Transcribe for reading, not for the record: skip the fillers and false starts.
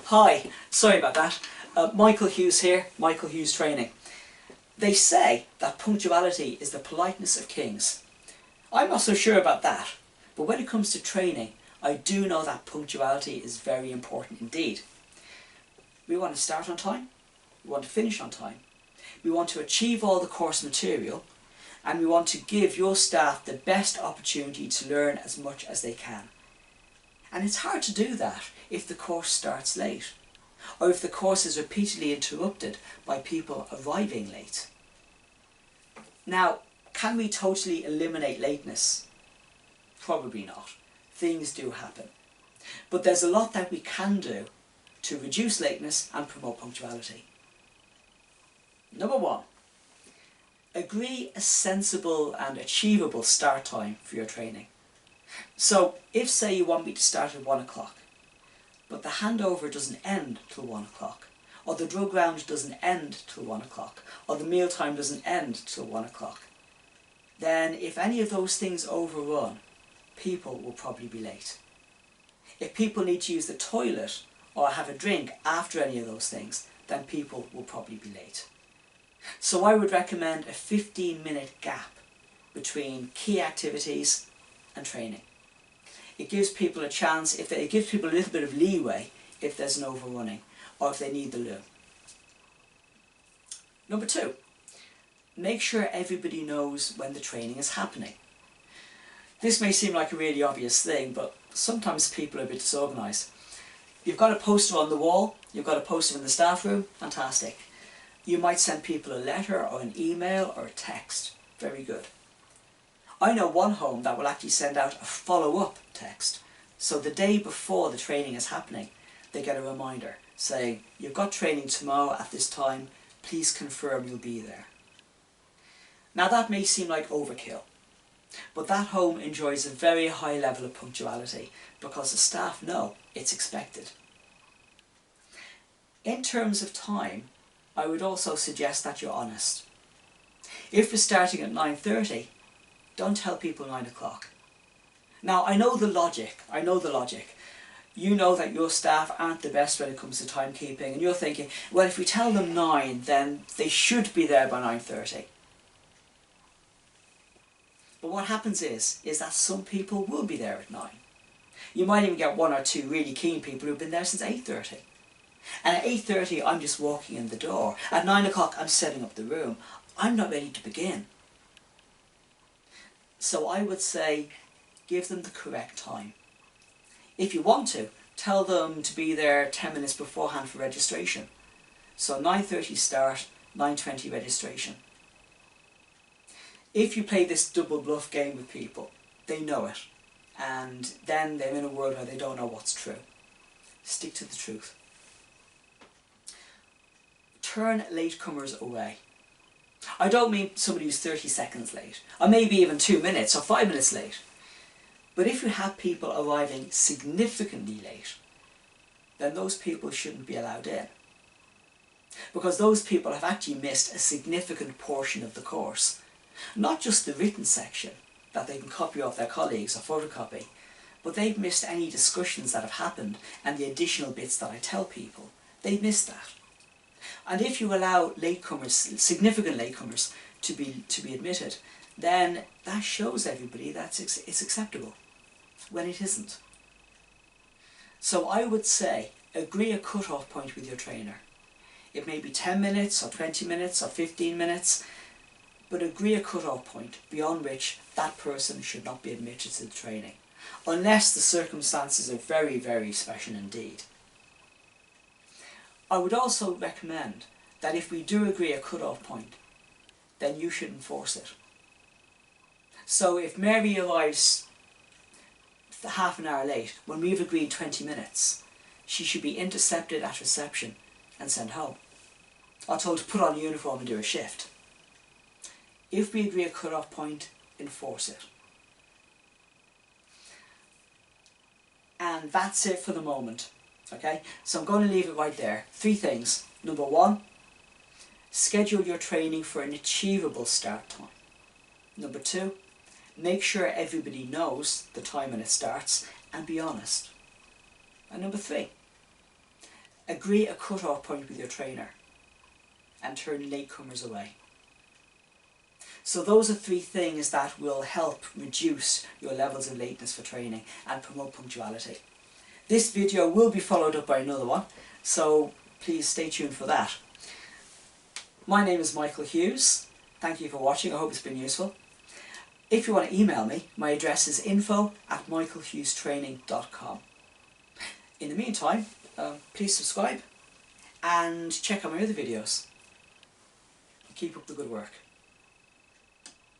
Hi, sorry about that. Michael Hughes here, Michael Hughes Training. They say that punctuality is the politeness of kings. I'm not so sure about that, but when it comes to training, I do know that punctuality is very important indeed. We want to start on time, we want to finish on time, we want to achieve all the course material, and we want to give your staff the best opportunity to learn as much as they can. And it's hard to do that if the course starts late, or if the course is repeatedly interrupted by people arriving late. Now, can we totally eliminate lateness? Probably not. Things do happen. But there's a lot that we can do to reduce lateness and promote punctuality. Number one, agree a sensible and achievable start time for your training. So, if say you want me to start at 1 o'clock, but the handover doesn't end till 1 o'clock, or the drug round doesn't end till 1 o'clock, or the meal time doesn't end till 1 o'clock, then if any of those things overrun, people will probably be late. If people need to use the toilet or have a drink after any of those things, then people will probably be late. So I would recommend a 15-minute gap between key activities and training. It gives people a chance, it gives people a little bit of leeway if there's an overrunning or if they need the loo. Number two, make sure everybody knows when the training is happening. This may seem like a really obvious thing, but sometimes people are a bit disorganised. You've got a poster on the wall, you've got a poster in the staff room, fantastic. You might send people a letter or an email or a text, very good. I know one home that will actually send out a follow-up text. So the day before the training is happening, they get a reminder saying, you've got training tomorrow at this time, please confirm you'll be there. Now that may seem like overkill, but that home enjoys a very high level of punctuality because the staff know it's expected. In terms of time, I would also suggest that you're honest. If we're starting at 9:30, don't tell people 9 o'clock. Now I know the logic. You know that your staff aren't the best when it comes to timekeeping, and you're thinking, well, if we tell them 9, then they should be there by 9:30. But what happens is that some people will be there at 9. You might even get 1 or 2 really keen people who've been there since 8:30. And at 8:30 I'm just walking in the door. At 9 o'clock I'm setting up the room. I'm not ready to begin. So I would say, give them the correct time. If you want to, tell them to be there 10 minutes beforehand for registration. So 9:30 start, 9:20 registration. If you play this double bluff game with people, they know it. And then they're in a world where they don't know what's true. Stick to the truth. Turn latecomers away. I don't mean somebody who's 30 seconds late, or maybe even 2 minutes or 5 minutes late. But if you have people arriving significantly late, then those people shouldn't be allowed in. Because those people have actually missed a significant portion of the course. Not just the written section that they can copy off their colleagues or photocopy, but they've missed any discussions that have happened and the additional bits that I tell people. They've missed that. And if you allow latecomers, significant latecomers, to be admitted, then that shows everybody that it's acceptable, when it isn't. So I would say, agree a cut-off point with your trainer. It may be 10 minutes or 20 minutes or 15 minutes, but agree a cut-off point beyond which that person should not be admitted to the training, unless the circumstances are very, very special indeed. I would also recommend that if we do agree a cut-off point, then you should enforce it. So if Mary arrives half an hour late, when we've agreed 20 minutes, she should be intercepted at reception and sent home, or told to put on a uniform and do a shift. If we agree a cut-off point, enforce it. And that's it for the moment. Okay, so I'm going to leave it right there. 3 things. Number 1, schedule your training for an achievable start time. Number 2, make sure everybody knows the time when it starts and be honest. And number 3, Agree a cut-off point with your trainer and turn latecomers away. So those are 3 things that will help reduce your levels of lateness for training and promote punctuality. This video will be followed up by another one, so please stay tuned for that. My name is Michael Hughes. Thank you for watching. I hope it's been useful. If you want to email me, my address is info@michaelhughestraining.com. In the meantime, please subscribe and check out my other videos. Keep up the good work.